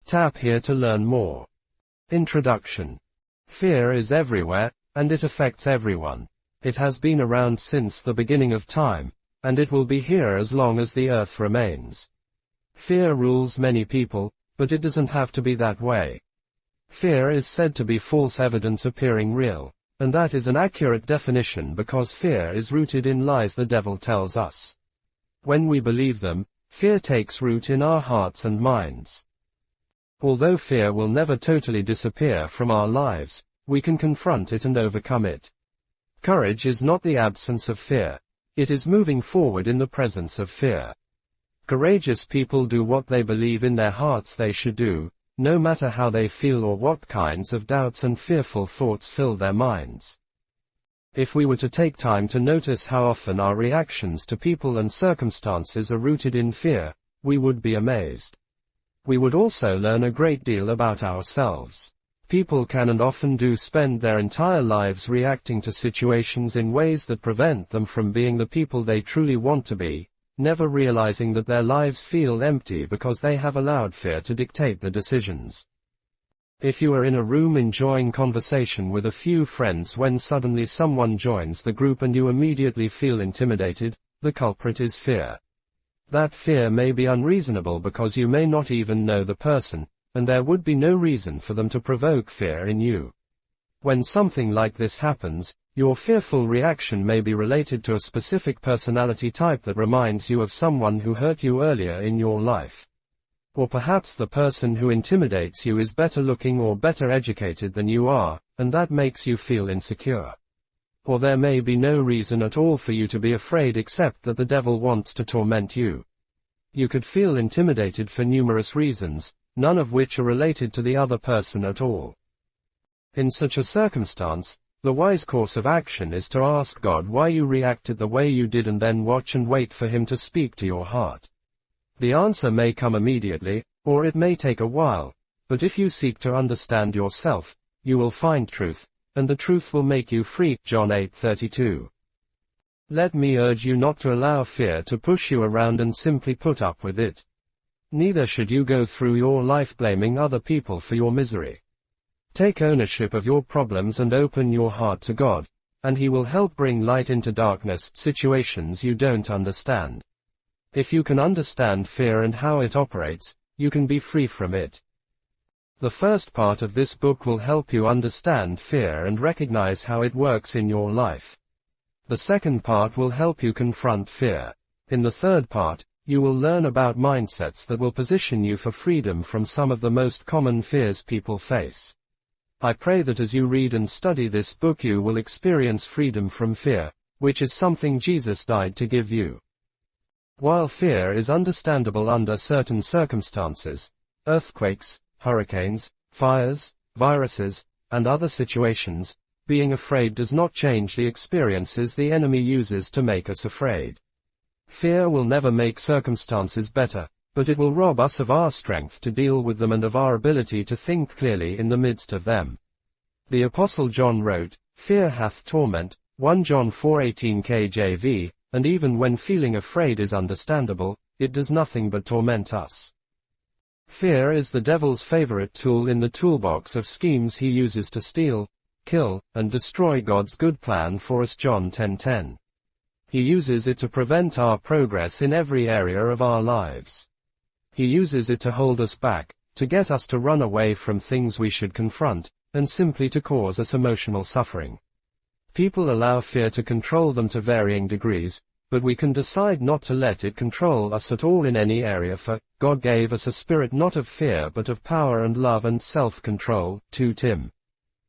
Tap here to learn more. Introduction. Fear is everywhere, and it affects everyone. It has been around since the beginning of time, and it will be here as long as the earth remains. Fear rules many people, but it doesn't have to be that way. Fear is said to be false evidence appearing real, and that is an accurate definition because fear is rooted in lies the devil tells us. When we believe them, fear takes root in our hearts and minds. Although fear will never totally disappear from our lives, we can confront it and overcome it. Courage is not the absence of fear. It is moving forward in the presence of fear. Courageous people do what they believe in their hearts they should do, no matter how they feel or what kinds of doubts and fearful thoughts fill their minds. If we were to take time to notice how often our reactions to people and circumstances are rooted in fear, we would be amazed. We would also learn a great deal about ourselves. People can and often do spend their entire lives reacting to situations in ways that prevent them from being the people they truly want to be, never realizing that their lives feel empty because they have allowed fear to dictate the decisions. If you are in a room enjoying conversation with a few friends when suddenly someone joins the group and you immediately feel intimidated, the culprit is fear. That fear may be unreasonable because you may not even know the person, and there would be no reason for them to provoke fear in you. When something like this happens, your fearful reaction may be related to a specific personality type that reminds you of someone who hurt you earlier in your life. Or perhaps the person who intimidates you is better looking or better educated than you are, and that makes you feel insecure. Or there may be no reason at all for you to be afraid except that the devil wants to torment you. You could feel intimidated for numerous reasons, none of which are related to the other person at all. In such a circumstance, the wise course of action is to ask God why you reacted the way you did and then watch and wait for Him to speak to your heart. The answer may come immediately, or it may take a while, but if you seek to understand yourself, you will find truth, and the truth will make you free. John 8:32. Let me urge you not to allow fear to push you around and simply put up with it. Neither should you go through your life blaming other people for your misery. Take ownership of your problems and open your heart to God, and He will help bring light into darkness, situations you don't understand. If you can understand fear and how it operates, you can be free from it. The first part of this book will help you understand fear and recognize how it works in your life. The second part will help you confront fear. In the third part, you will learn about mindsets that will position you for freedom from some of the most common fears people face. I pray that as you read and study this book you will experience freedom from fear, which is something Jesus died to give you. While fear is understandable under certain circumstances, earthquakes, hurricanes, fires, viruses, and other situations, being afraid does not change the experiences the enemy uses to make us afraid. Fear will never make circumstances better, but it will rob us of our strength to deal with them and of our ability to think clearly in the midst of them. The Apostle John wrote, "Fear hath torment," 1 John 4:18 KJV, and even when feeling afraid is understandable, it does nothing but torment us. Fear is the devil's favorite tool in the toolbox of schemes he uses to steal, kill, and destroy God's good plan for us. John 10:10. He uses it to prevent our progress in every area of our lives. He uses it to hold us back, to get us to run away from things we should confront, and simply to cause us emotional suffering. People allow fear to control them to varying degrees, but we can decide not to let it control us at all in any area, for God gave us a spirit not of fear but of power and love and self-control. 2 Tim